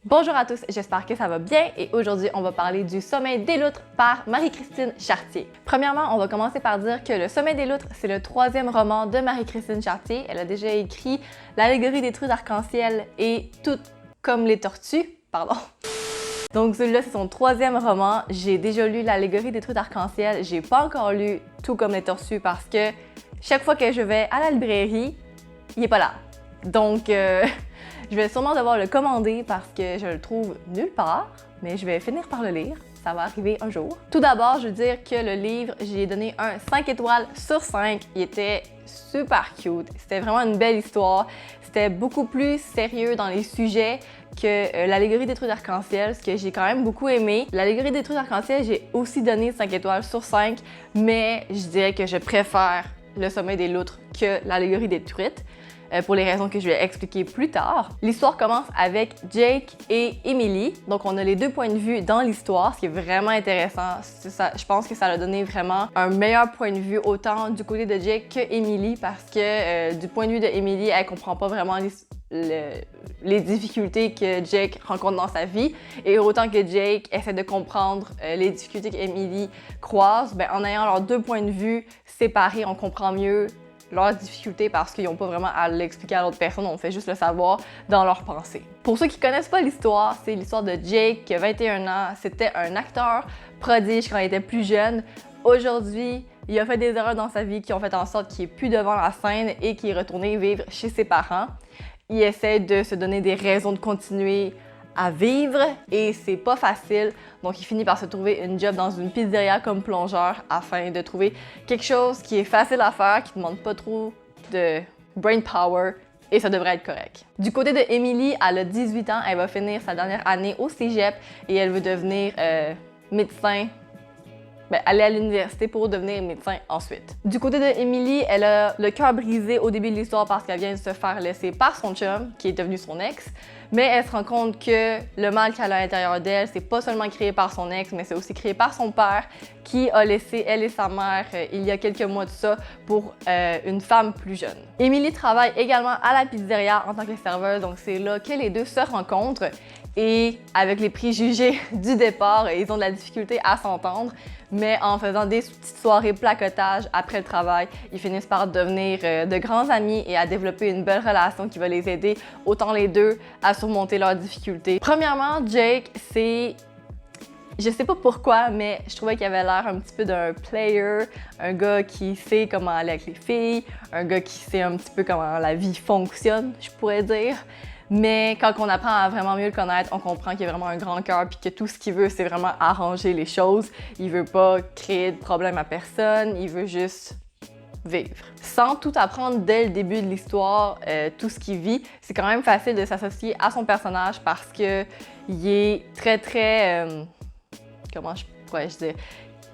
Bonjour à tous, j'espère que ça va bien et aujourd'hui on va parler du Sommeil des loutres par Marie-Christine Chartier. Premièrement, on va commencer par dire que le Sommeil des loutres, c'est le troisième roman de Marie-Christine Chartier. Elle a déjà écrit L'allégorie des trous d'arc-en-ciel et Tout comme les tortues, Donc celui-là, c'est son troisième roman. J'ai déjà lu L'allégorie des trous d'arc-en-ciel. J'ai pas encore lu Tout comme les tortues parce que chaque fois que je vais à la librairie, il est pas là. Donc, je vais sûrement devoir le commander parce que je le trouve nulle part, mais je vais finir par le lire. Ça va arriver un jour. Tout d'abord, je veux dire que le livre, j'ai donné un 5 étoiles sur 5. Il était super cute. C'était vraiment une belle histoire. C'était beaucoup plus sérieux dans les sujets que l'allégorie des trous d'arc-en-ciel, ce que j'ai quand même beaucoup aimé. L'allégorie des trous d'arc-en-ciel, j'ai aussi donné 5 étoiles sur 5, mais je dirais que je préfère le sommeil des loutres que l'allégorie des truites. Pour les raisons que je vais expliquer plus tard. L'histoire commence avec Jake et Emily. Donc, on a les deux points de vue dans l'histoire, ce qui est vraiment intéressant. Je pense que ça a donné vraiment un meilleur point de vue autant du côté de Jake que Emily parce que du point de vue de Emily, elle comprend pas vraiment les difficultés que Jake rencontre dans sa vie et autant que Jake essaie de comprendre les difficultés qu'Emily croise, en ayant leurs deux points de vue séparés, on comprend mieux leurs difficultés parce qu'ils n'ont pas vraiment à l'expliquer à l'autre personne, on fait juste le savoir dans leurs pensées. Pour ceux qui connaissent pas l'histoire, c'est l'histoire de Jake qui a 21 ans. C'était un acteur prodige quand il était plus jeune. Aujourd'hui, il a fait des erreurs dans sa vie qui ont fait en sorte qu'il n'est plus devant la scène et qu'il est retourné vivre chez ses parents. Il essaie de se donner des raisons de continuer à vivre et c'est pas facile. Donc, il finit par se trouver une job dans une pizzeria comme plongeur afin de trouver quelque chose qui est facile à faire, qui ne demande pas trop de brain power et ça devrait être correct. Du côté de Emily, elle a 18 ans, elle va finir sa dernière année au cégep et elle veut devenir médecin. Aller à l'université pour devenir médecin ensuite. Du côté de Emily, elle a le cœur brisé au début de l'histoire parce qu'elle vient de se faire laisser par son chum, qui est devenu son ex. Mais elle se rend compte que le mal qu'elle a à l'intérieur d'elle, c'est pas seulement créé par son ex, mais c'est aussi créé par son père, qui a laissé elle et sa mère il y a quelques mois de ça pour une femme plus jeune. Emily travaille également à la pizzeria en tant que serveuse, donc c'est là que les deux se rencontrent. Et avec les préjugés du départ, ils ont de la difficulté à s'entendre, mais en faisant des petites soirées placotage après le travail, ils finissent par devenir de grands amis et à développer une belle relation qui va les aider, autant les deux, à surmonter leurs difficultés. Premièrement, Jake, je sais pas pourquoi, mais je trouvais qu'il avait l'air un petit peu d'un player, un gars qui sait comment aller avec les filles, un gars qui sait un petit peu comment la vie fonctionne, je pourrais dire. Mais quand on apprend à vraiment mieux le connaître, on comprend qu'il a vraiment un grand cœur puis que tout ce qu'il veut, c'est vraiment arranger les choses. Il veut pas créer de problème à personne, il veut juste vivre. Sans tout apprendre dès le début de l'histoire, tout ce qu'il vit, c'est quand même facile de s'associer à son personnage parce que il est très comment je pourrais dire?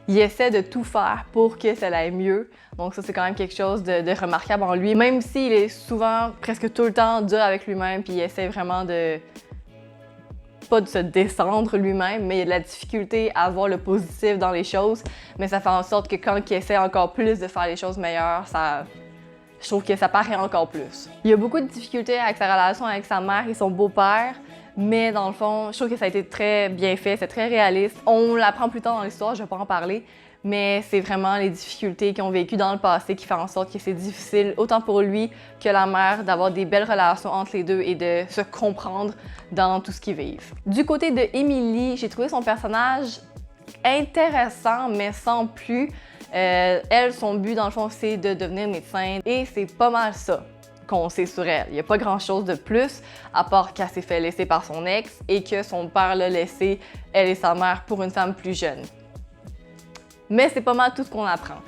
Il essaie de tout faire pour que ça aille mieux. Donc ça, c'est quand même quelque chose de remarquable en lui. Même s'il est souvent, presque tout le temps, dur avec lui-même, puis il essaie vraiment pas de se descendre lui-même, mais il y a de la difficulté à voir le positif dans les choses. Mais ça fait en sorte que quand il essaie encore plus de faire les choses meilleures, je trouve que ça paraît encore plus. Il y a beaucoup de difficultés avec sa relation avec sa mère et son beau-père. Mais dans le fond, je trouve que ça a été très bien fait, c'est très réaliste. On l'apprend plus tard dans l'histoire, je vais pas en parler, mais c'est vraiment les difficultés qu'ils ont vécues dans le passé qui font en sorte que c'est difficile, autant pour lui que la mère, d'avoir des belles relations entre les deux et de se comprendre dans tout ce qu'ils vivent. Du côté de Emily, j'ai trouvé son personnage intéressant, mais sans plus. Elle, son but, dans le fond, c'est de devenir médecin et c'est pas mal ça qu'on sait sur elle. Il n'y a pas grand-chose de plus, à part qu'elle s'est fait laisser par son ex et que son père l'a laissé, elle et sa mère, pour une femme plus jeune. Mais c'est pas mal tout ce qu'on apprend.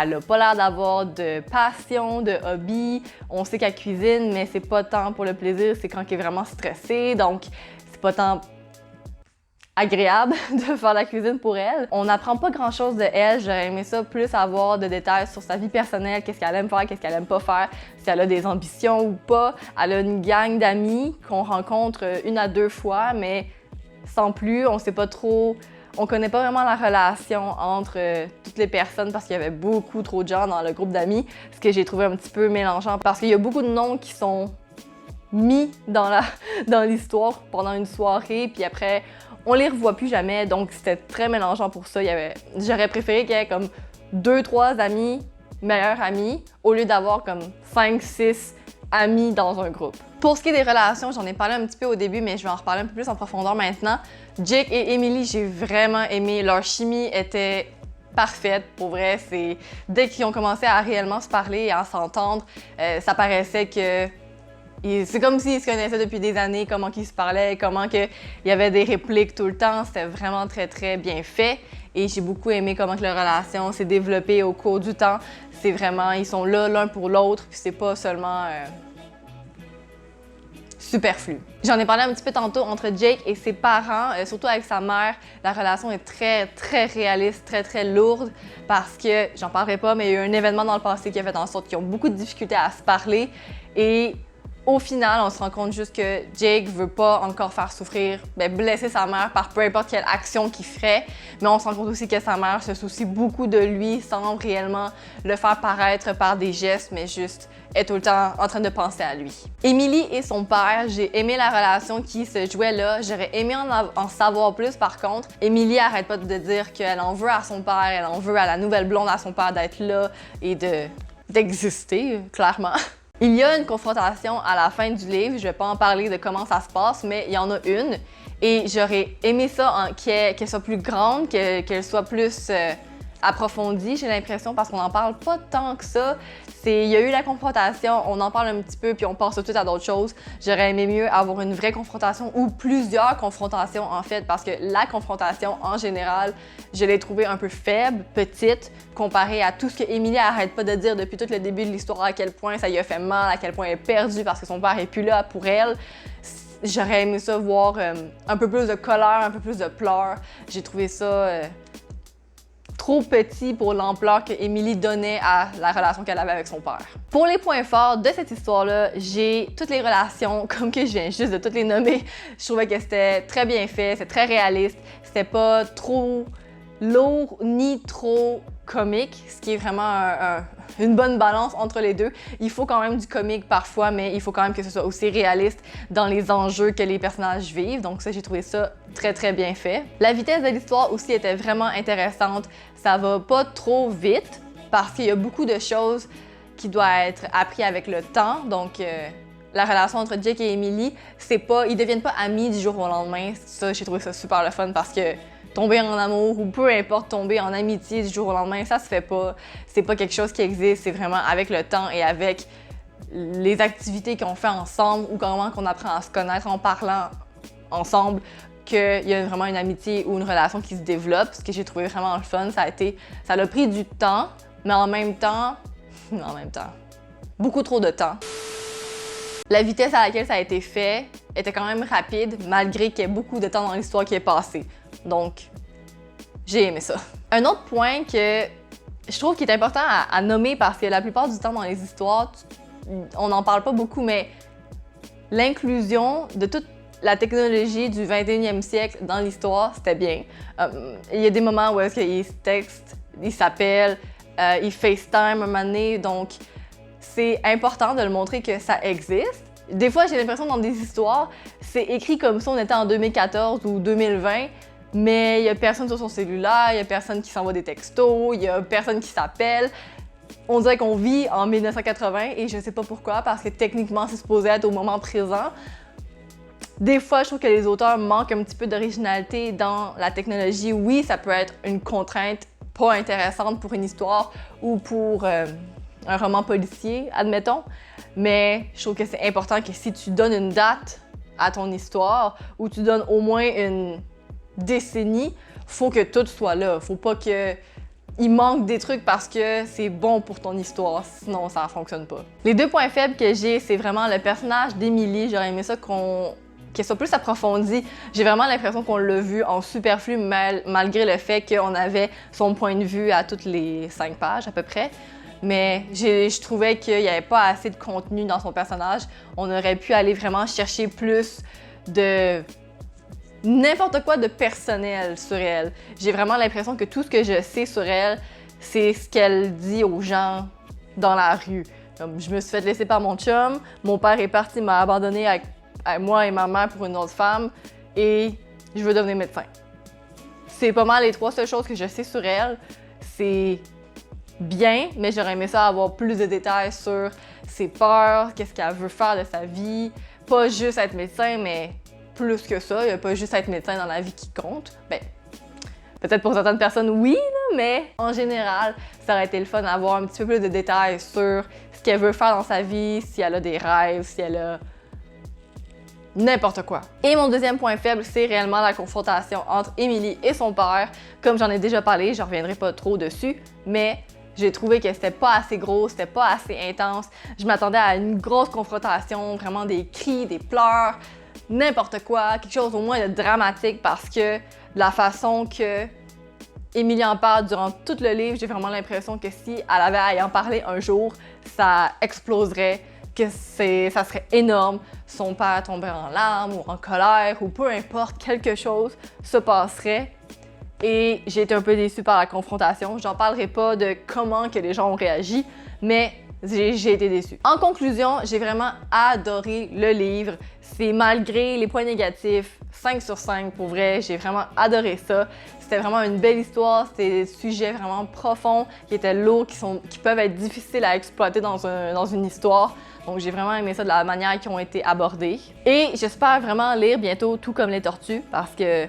Elle a pas l'air d'avoir de passion, de hobby. On sait qu'elle cuisine, mais c'est pas tant pour le plaisir, c'est quand elle est vraiment stressée, donc c'est pas tant agréable de faire la cuisine pour elle. On n'apprend pas grand-chose de elle. J'aurais aimé ça plus avoir de détails sur sa vie personnelle, qu'est-ce qu'elle aime faire, qu'est-ce qu'elle aime pas faire, si elle a des ambitions ou pas. Elle a une gang d'amis qu'on rencontre 1 à 2 fois, mais sans plus, on sait pas trop. On connaît pas vraiment la relation entre toutes les personnes parce qu'il y avait beaucoup trop de gens dans le groupe d'amis, ce que j'ai trouvé un petit peu mélangeant parce qu'il y a beaucoup de noms qui sont mis dans l'histoire pendant une soirée, puis après, on les revoit plus jamais, donc c'était très mélangeant pour ça. J'aurais préféré qu'il y ait comme 2-3 amis, meilleurs amis, au lieu d'avoir comme 5-6 amis dans un groupe. Pour ce qui est des relations, j'en ai parlé un petit peu au début, mais je vais en reparler un peu plus en profondeur maintenant. Jake et Emily, j'ai vraiment aimé. Leur chimie était parfaite, pour vrai. Dès qu'ils ont commencé à réellement se parler et à s'entendre, ça paraissait que c'est comme s'ils se connaissaient depuis des années, comment ils se parlaient, comment il y avait des répliques tout le temps. C'était vraiment très, très bien fait. Et j'ai beaucoup aimé comment que leur relation s'est développée au cours du temps. C'est vraiment, ils sont là l'un pour l'autre, puis c'est pas seulement superflu. J'en ai parlé un petit peu tantôt entre Jake et ses parents, surtout avec sa mère. La relation est très, très réaliste, très, très lourde parce que, j'en parlerai pas, mais il y a eu un événement dans le passé qui a fait en sorte qu'ils ont beaucoup de difficultés à se parler et au final, on se rend compte juste que Jake veut pas encore faire souffrir, blesser sa mère par peu importe quelle action qu'il ferait, mais on se rend compte aussi que sa mère se soucie beaucoup de lui sans réellement le faire paraître par des gestes, mais juste est tout le temps en train de penser à lui. Emily et son père, j'ai aimé la relation qui se jouait là. J'aurais aimé en savoir plus par contre. Emily arrête pas de dire qu'elle en veut à son père, elle en veut à la nouvelle blonde à son père d'être là et d'exister, clairement. Il y a une confrontation à la fin du livre, je vais pas en parler de comment ça se passe, mais il y en a une. Et j'aurais aimé ça qu'elle soit plus grande, qu'elle soit plus approfondie, j'ai l'impression, parce qu'on n'en parle pas tant que ça. Il y a eu la confrontation, on en parle un petit peu, puis on passe tout de suite à d'autres choses. J'aurais aimé mieux avoir une vraie confrontation ou plusieurs confrontations, en fait, parce que la confrontation, en général, je l'ai trouvée un peu faible, petite, comparée à tout ce que Emily arrête pas de dire depuis tout le début de l'histoire, à quel point ça lui a fait mal, à quel point elle est perdue parce que son père est plus là pour elle. J'aurais aimé ça voir un peu plus de colère, un peu plus de pleurs. J'ai trouvé ça trop petit pour l'ampleur que Emily donnait à la relation qu'elle avait avec son père. Pour les points forts de cette histoire-là, j'ai toutes les relations, comme que je viens juste de toutes les nommer. Je trouvais que c'était très bien fait, c'était très réaliste, c'était pas trop lourd ni trop comique, ce qui est vraiment une bonne balance entre les deux. Il faut quand même du comique parfois, mais il faut quand même que ce soit aussi réaliste dans les enjeux que les personnages vivent. Donc ça, j'ai trouvé ça très, très bien fait. La vitesse de l'histoire aussi était vraiment intéressante. Ça va pas trop vite parce qu'il y a beaucoup de choses qui doivent être apprises avec le temps. Donc, la relation entre Jake et Emily, ils deviennent pas amis du jour au lendemain. Ça, j'ai trouvé ça super le fun parce que tomber en amour ou peu importe tomber en amitié du jour au lendemain, ça se fait pas. C'est pas quelque chose qui existe, c'est vraiment avec le temps et avec les activités qu'on fait ensemble ou comment qu'on apprend à se connaître en parlant ensemble qu'il y a vraiment une amitié ou une relation qui se développe, ce que j'ai trouvé vraiment le fun. Ça a pris du temps, mais en même temps, beaucoup trop de temps. La vitesse à laquelle ça a été fait était quand même rapide, malgré qu'il y ait beaucoup de temps dans l'histoire qui est passé. Donc, j'ai aimé ça. Un autre point que je trouve qu'il est important à nommer, parce que la plupart du temps dans les histoires, on n'en parle pas beaucoup, mais l'inclusion de toute la technologie du 21e siècle dans l'histoire, c'était bien. Il y a des moments où est-ce qu'ils se textent, ils s'appellent, ils FaceTime un moment donné, donc c'est important de le montrer que ça existe. Des fois, j'ai l'impression dans des histoires, c'est écrit comme si on était en 2014 ou 2020, mais il y a personne sur son cellulaire, il y a personne qui s'envoie des textos, il y a personne qui s'appelle. On dirait qu'on vit en 1980 et je sais pas pourquoi, parce que techniquement, c'est supposé être au moment présent. Des fois, je trouve que les auteurs manquent un petit peu d'originalité dans la technologie. Oui, ça peut être une contrainte pas intéressante pour une histoire ou pour un roman policier, admettons, mais je trouve que c'est important que si tu donnes une date à ton histoire ou tu donnes au moins une décennie, faut que tout soit là. Faut pas qu'il manque des trucs parce que c'est bon pour ton histoire, sinon ça fonctionne pas. Les deux points faibles que j'ai, c'est vraiment le personnage d'Emily. J'aurais aimé ça qu'elle soit plus approfondie. J'ai vraiment l'impression qu'on l'a vu en superflu malgré le fait qu'on avait son point de vue à toutes les 5 pages à peu près. Mais je trouvais qu'il n'y avait pas assez de contenu dans son personnage. On aurait pu aller vraiment chercher plus de n'importe quoi de personnel sur elle. J'ai vraiment l'impression que tout ce que je sais sur elle, c'est ce qu'elle dit aux gens dans la rue. Comme je me suis fait laisser par mon chum, mon père est parti, m'a abandonné avec moi et ma mère pour une autre femme et je veux devenir médecin. C'est pas mal les 3 seules choses que je sais sur elle. C'est bien, mais j'aurais aimé ça avoir plus de détails sur ses peurs, qu'est-ce qu'elle veut faire de sa vie. Pas juste être médecin, mais plus que ça. Il n'y a pas juste être médecin dans la vie qui compte. Ben, peut-être pour certaines personnes, oui, là, mais en général, ça aurait été le fun d'avoir un petit peu plus de détails sur ce qu'elle veut faire dans sa vie, si elle a des rêves, si elle a n'importe quoi. Et mon deuxième point faible, c'est réellement la confrontation entre Emily et son père. Comme j'en ai déjà parlé, je reviendrai pas trop dessus, mais j'ai trouvé que c'était pas assez gros, c'était pas assez intense. Je m'attendais à une grosse confrontation, vraiment des cris, des pleurs, n'importe quoi, quelque chose au moins de dramatique parce que la façon que Emily en parle durant tout le livre, j'ai vraiment l'impression que si elle avait à y en parler un jour, ça exploserait, que ça serait énorme. Son père tomberait en larmes ou en colère ou peu importe, quelque chose se passerait. Et j'ai été un peu déçue par la confrontation. J'en parlerai pas de comment que les gens ont réagi, mais j'ai été déçue. En conclusion, j'ai vraiment adoré le livre. C'est malgré les points négatifs, 5 sur 5 pour vrai. J'ai vraiment adoré ça. C'était vraiment une belle histoire. C'était des sujets vraiment profonds, qui étaient lourds, qui peuvent être difficiles à exploiter dans une histoire. Donc j'ai vraiment aimé ça de la manière qu'ils ont été abordés. Et j'espère vraiment lire bientôt Tout comme les tortues parce que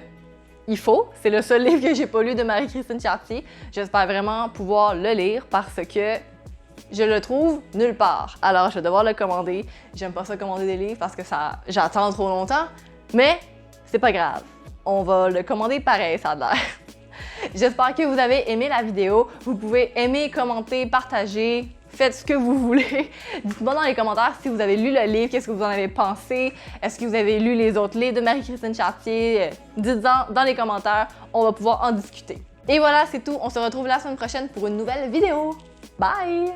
il faut. C'est le seul livre que j'ai pas lu de Marie-Christine Chartier. J'espère vraiment pouvoir le lire parce que je le trouve nulle part. Alors je vais devoir le commander. J'aime pas ça commander des livres parce que j'attends trop longtemps, mais c'est pas grave. On va le commander pareil, ça a l'air. J'espère que vous avez aimé la vidéo. Vous pouvez aimer, commenter, partager. Faites ce que vous voulez. Dites-moi dans les commentaires si vous avez lu le livre, qu'est-ce que vous en avez pensé. Est-ce que vous avez lu les autres livres de Marie-Christine Chartier? Dites-en dans les commentaires, on va pouvoir en discuter. Et voilà, c'est tout. On se retrouve la semaine prochaine pour une nouvelle vidéo. Bye!